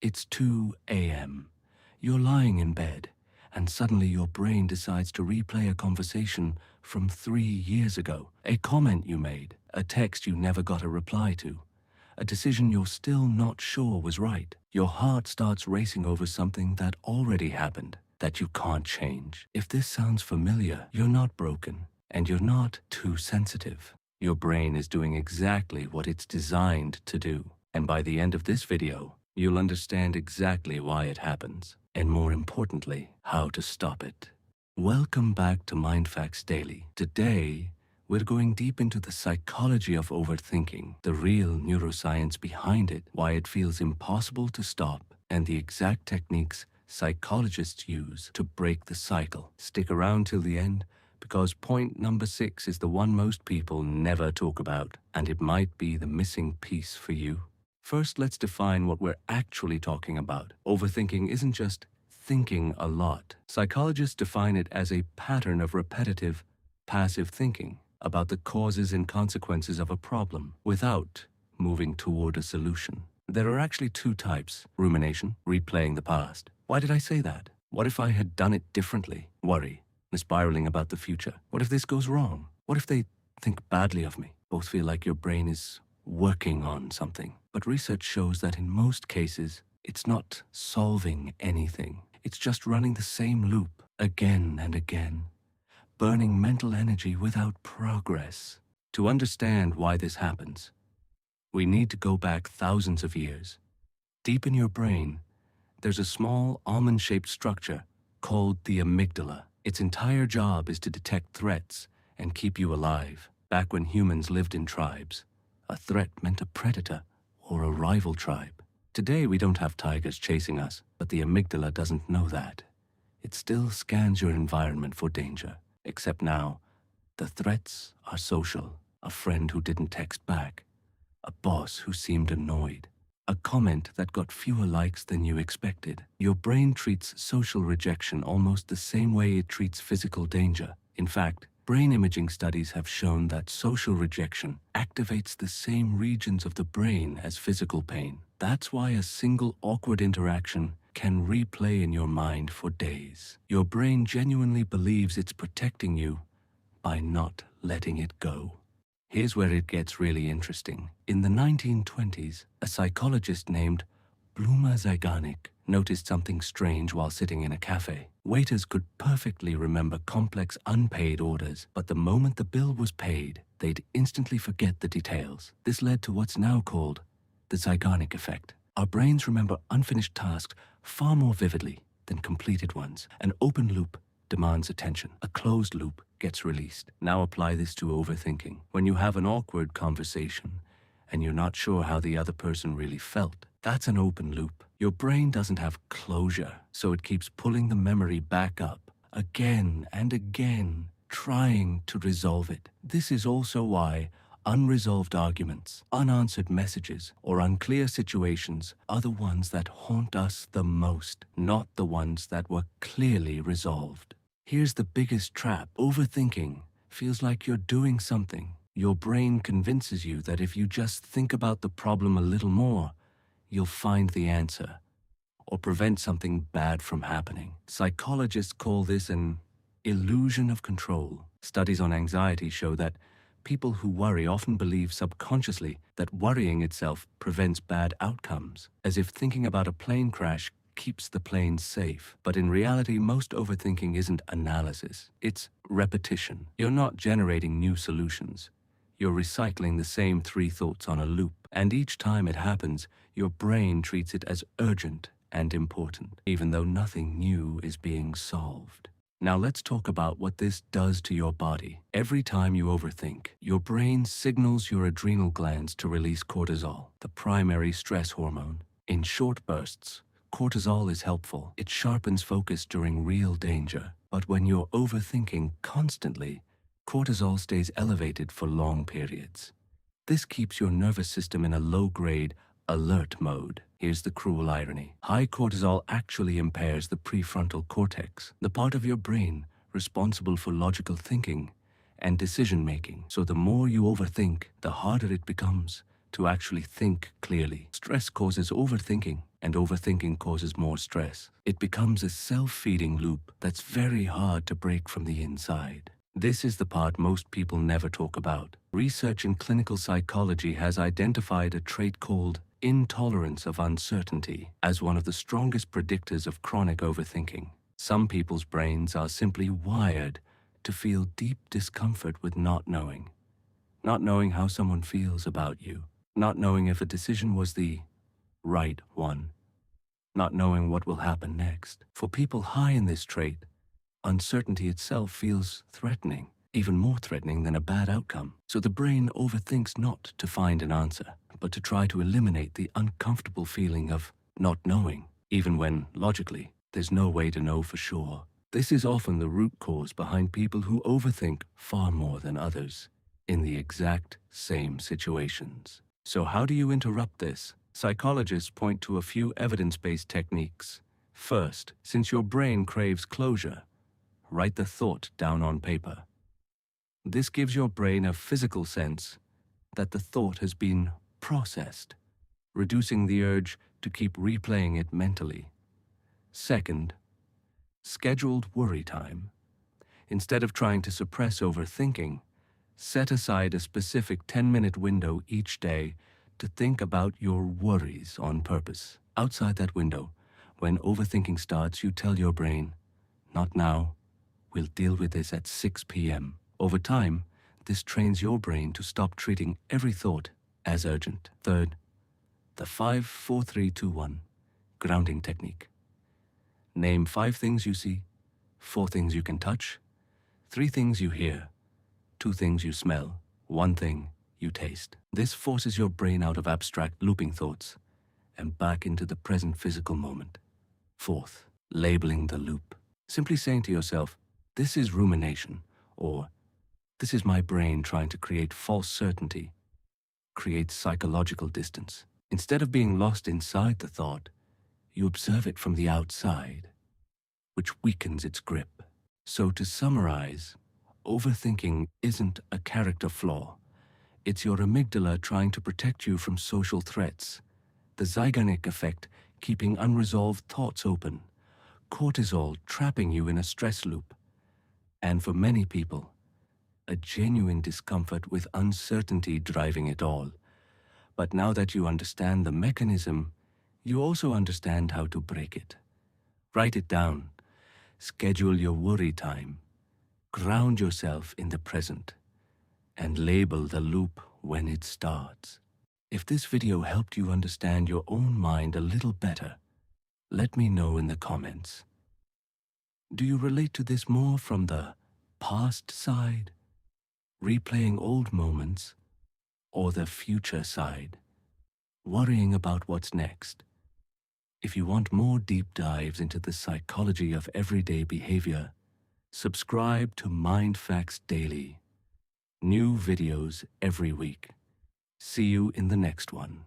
It's 2 a.m. You're lying in bed, and suddenly your brain decides to replay a conversation from 3 years ago. A comment you made, a text you never got a reply to, a decision you're still not sure was right. Your heart starts racing over something that already happened, that you can't change. If this sounds familiar, you're not broken, and you're not too sensitive. Your brain is doing exactly what it's designed to do. And by the end of this video, you'll understand exactly why it happens, and more importantly, how to stop it. Welcome back to MindFacts Daily. Today, we're going deep into the psychology of overthinking, the real neuroscience behind it, why it feels impossible to stop, and the exact techniques psychologists use to break the cycle. Stick around till the end, because point number 6 is the one most people never talk about, and it might be the missing piece for you. First, let's define what we're actually talking about. Overthinking isn't just thinking a lot. Psychologists define it as a pattern of repetitive, passive thinking about the causes and consequences of a problem without moving toward a solution. There are actually two types: rumination, replaying the past. Why did I say that? What if I had done it differently? Worry, spiraling about the future. What if this goes wrong? What if they think badly of me? Both feel like your brain is working on something. But research shows that in most cases, it's not solving anything. It's just running the same loop again and again, burning mental energy without progress. To understand why this happens, we need to go back thousands of years. Deep in your brain, there's a small almond-shaped structure called the amygdala. Its entire job is to detect threats and keep you alive. Back when humans lived in tribes, a threat meant a predator or a rival tribe. Today we don't have tigers chasing us, but the amygdala doesn't know that. It still scans your environment for danger, except now, the threats are social. A friend who didn't text back, a boss who seemed annoyed, a comment that got fewer likes than you expected. Your brain treats social rejection almost the same way it treats physical danger. In fact, brain imaging studies have shown that social rejection activates the same regions of the brain as physical pain. That's why a single awkward interaction can replay in your mind for days. Your brain genuinely believes it's protecting you by not letting it go. Here's where it gets really interesting. In the 1920s, a psychologist named Zeigarnik noticed something strange while sitting in a cafe. Waiters could perfectly remember complex unpaid orders, but the moment the bill was paid, they'd instantly forget the details. This led to what's now called the Zeigarnik Effect. Our brains remember unfinished tasks far more vividly than completed ones. An open loop demands attention. A closed loop gets released. Now apply this to overthinking. When you have an awkward conversation and you're not sure how the other person really felt, that's an open loop. Your brain doesn't have closure, so it keeps pulling the memory back up again and again, trying to resolve it. This is also why unresolved arguments, unanswered messages, or unclear situations are the ones that haunt us the most, not the ones that were clearly resolved. Here's the biggest trap. Overthinking feels like you're doing something. Your brain convinces you that if you just think about the problem a little more, you'll find the answer or prevent something bad from happening. Psychologists call this an illusion of control. Studies on anxiety show that people who worry often believe subconsciously that worrying itself prevents bad outcomes, as if thinking about a plane crash keeps the plane safe. But in reality, most overthinking isn't analysis. It's repetition. You're not generating new solutions. You're recycling the same 3 thoughts on a loop. And each time it happens, your brain treats it as urgent and important, even though nothing new is being solved. Now let's talk about what this does to your body. Every time you overthink, your brain signals your adrenal glands to release cortisol, the primary stress hormone. In short bursts, cortisol is helpful. It sharpens focus during real danger. But when you're overthinking constantly, cortisol stays elevated for long periods. This keeps your nervous system in a low-grade, alert mode. Here's the cruel irony. High cortisol actually impairs the prefrontal cortex, the part of your brain responsible for logical thinking and decision-making. So the more you overthink, the harder it becomes to actually think clearly. Stress causes overthinking, and overthinking causes more stress. It becomes a self-feeding loop that's very hard to break from the inside. This is the part most people never talk about. Research in clinical psychology has identified a trait called intolerance of uncertainty as one of the strongest predictors of chronic overthinking. Some people's brains are simply wired to feel deep discomfort with not knowing. Not knowing how someone feels about you. Not knowing if a decision was the right one. Not knowing what will happen next. For people high in this trait, uncertainty itself feels threatening, even more threatening than a bad outcome. So the brain overthinks not to find an answer, but to try to eliminate the uncomfortable feeling of not knowing, even when, logically, there's no way to know for sure. This is often the root cause behind people who overthink far more than others in the exact same situations. So how do you interrupt this? Psychologists point to a few evidence-based techniques. First, since your brain craves closure, write the thought down on paper. This gives your brain a physical sense that the thought has been processed, reducing the urge to keep replaying it mentally. Second, scheduled worry time. Instead of trying to suppress overthinking, set aside a specific 10-minute window each day to think about your worries on purpose. Outside that window, when overthinking starts, you tell your brain, "Not now. We'll deal with this at 6 p.m. Over time, this trains your brain to stop treating every thought as urgent. Third, the 5-4-3-2-1 grounding technique. Name 5 things you see, 4 things you can touch, 3 things you hear, 2 things you smell, 1 thing you taste. This forces your brain out of abstract looping thoughts and back into the present physical moment. Fourth, labeling the loop. Simply saying to yourself, "This is rumination," or "This is my brain trying to create false certainty," creates psychological distance. Instead of being lost inside the thought, you observe it from the outside, which weakens its grip. So to summarize, overthinking isn't a character flaw. It's your amygdala trying to protect you from social threats, the Zeigarnik Effect keeping unresolved thoughts open, cortisol trapping you in a stress loop, and for many people, a genuine discomfort with uncertainty driving it all. But now that you understand the mechanism, you also understand how to break it. Write it down, schedule your worry time, ground yourself in the present, and label the loop when it starts. If this video helped you understand your own mind a little better, let me know in the comments. Do you relate to this more from the past side, replaying old moments, or the future side, worrying about what's next? If you want more deep dives into the psychology of everyday behavior, subscribe to MindFacts Daily. New videos every week. See you in the next one.